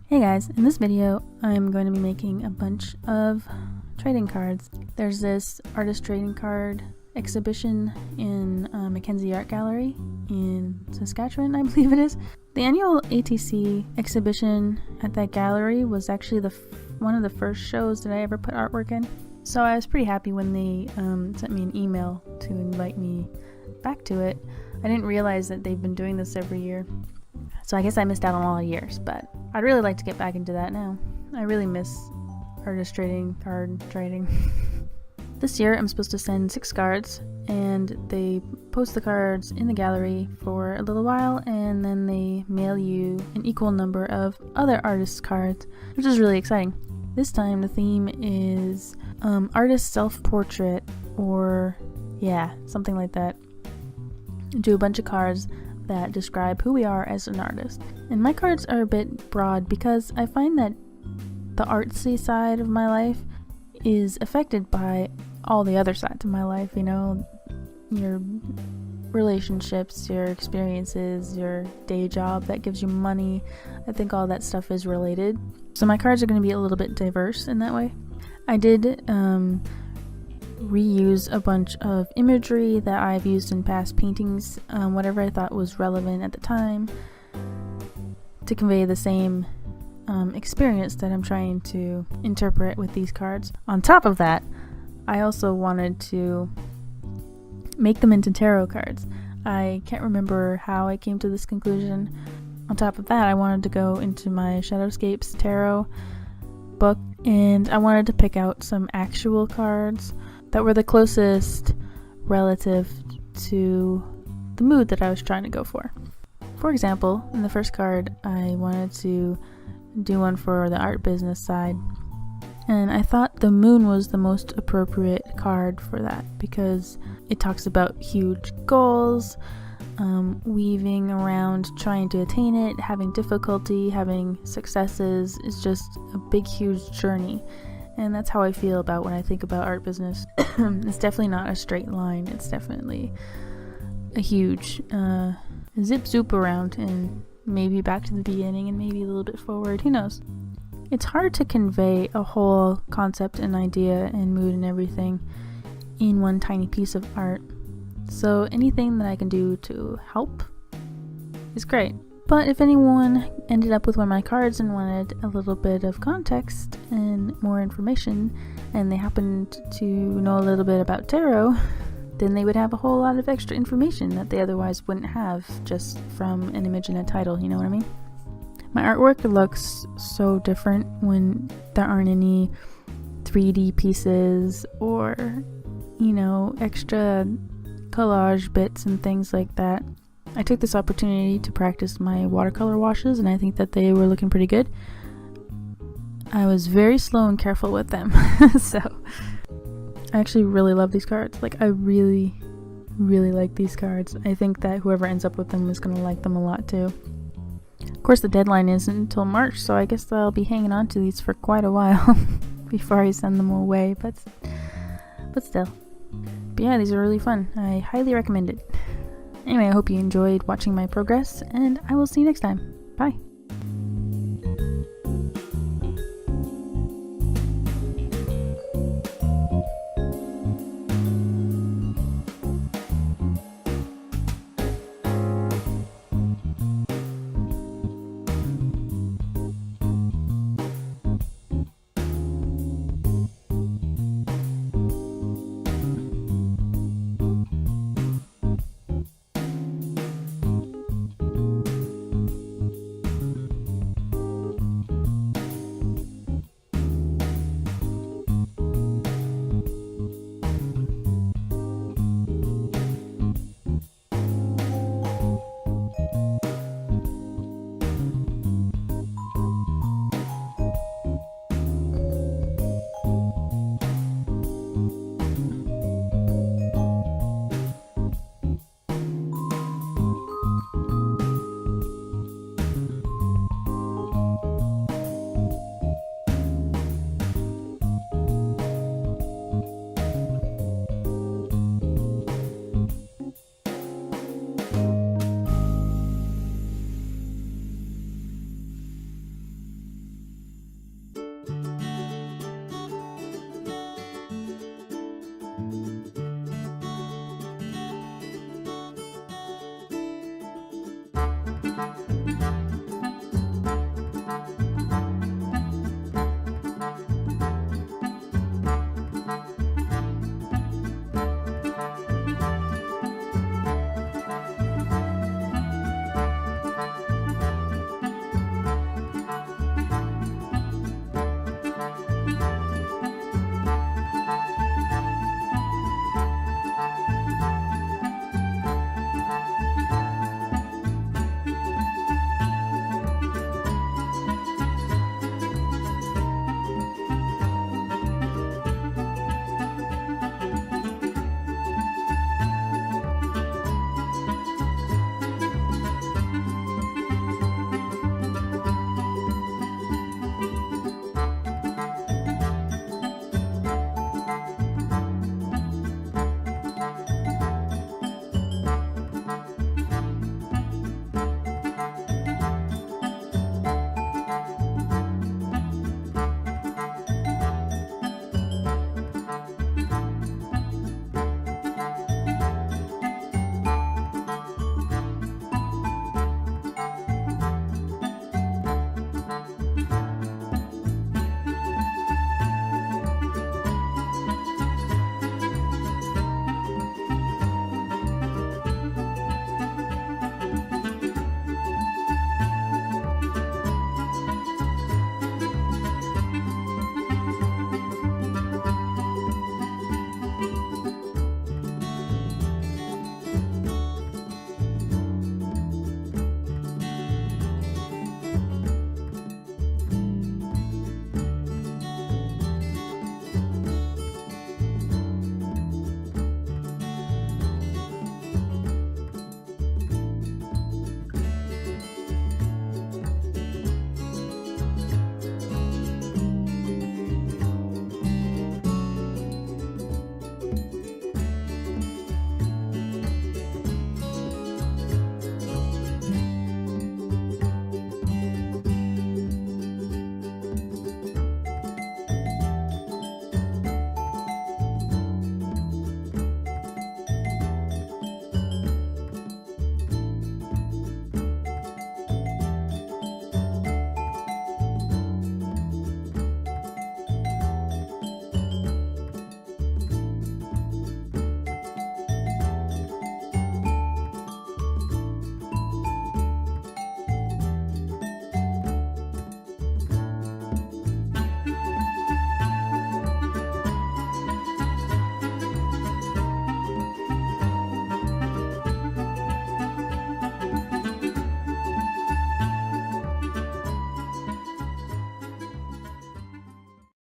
Hey guys, in this video I'm going to be making a bunch of trading cards. There's this artist trading card exhibition in Mackenzie Art Gallery in Saskatchewan, I believe it is. The annual ATC exhibition at that gallery was actually one of the first shows that I ever put artwork in. So I was pretty happy when they sent me an email to invite me back to it. I didn't realize that they've been doing this every year. So I guess I missed out on a lot of years, but I'd really like to get back into that now. I really miss artist trading, card trading. This year I'm supposed to send 6 cards, and they post the cards in the gallery for a little while, and then they mail you an equal number of other artists' cards, which is really exciting. This time the theme is artist self-portrait, or yeah, something like that. Do a bunch of cards that describe who we are as an artist. And my cards are a bit broad because I find that the artsy side of my life is affected by all the other sides of my life, you know, your relationships, your experiences, your day job that gives you money. I think all that stuff is related. So my cards are going to be a little bit diverse in that way. I did reuse a bunch of imagery that I've used in past paintings, whatever I thought was relevant at the time, to convey the same experience that I'm trying to interpret with these cards. On top of that, I also wanted to make them into tarot cards. I can't remember how I came to this conclusion. On top of that, I wanted to go into my Shadowscapes tarot book, and I wanted to pick out some actual cards that were the closest relative to the mood that I was trying to go for. For example, in the first card, I wanted to do one for the art business side, and I thought the moon was the most appropriate card for that because it talks about huge goals, weaving around trying to attain it, having difficulty, having successes. Is just a big, huge journey. And that's how I feel about when I think about art business. It's definitely not a straight line. It's definitely a huge zip zoop around, and maybe back to the beginning and maybe a little bit forward. Who knows? It's hard to convey a whole concept and idea and mood and everything in one tiny piece of art. So anything that I can do to help is great. But if anyone ended up with one of my cards and wanted a little bit of context and more information, and they happened to know a little bit about tarot, then they would have a whole lot of extra information that they otherwise wouldn't have just from an image and a title, you know what I mean? My artwork looks so different when there aren't any 3D pieces or, you know, extra collage bits and things like that. I took this opportunity to practice my watercolor washes, and I think that they were looking pretty good. I was very slow and careful with them. So I actually really love these cards. Like, I really, really like these cards. I think that whoever ends up with them is going to like them a lot too. Of course, the deadline isn't until March, so I guess I'll be hanging on to these for quite a while before I send them away, but still. But yeah, these are really fun. I highly recommend it. Anyway, I hope you enjoyed watching my progress, and I will see you next time. Bye!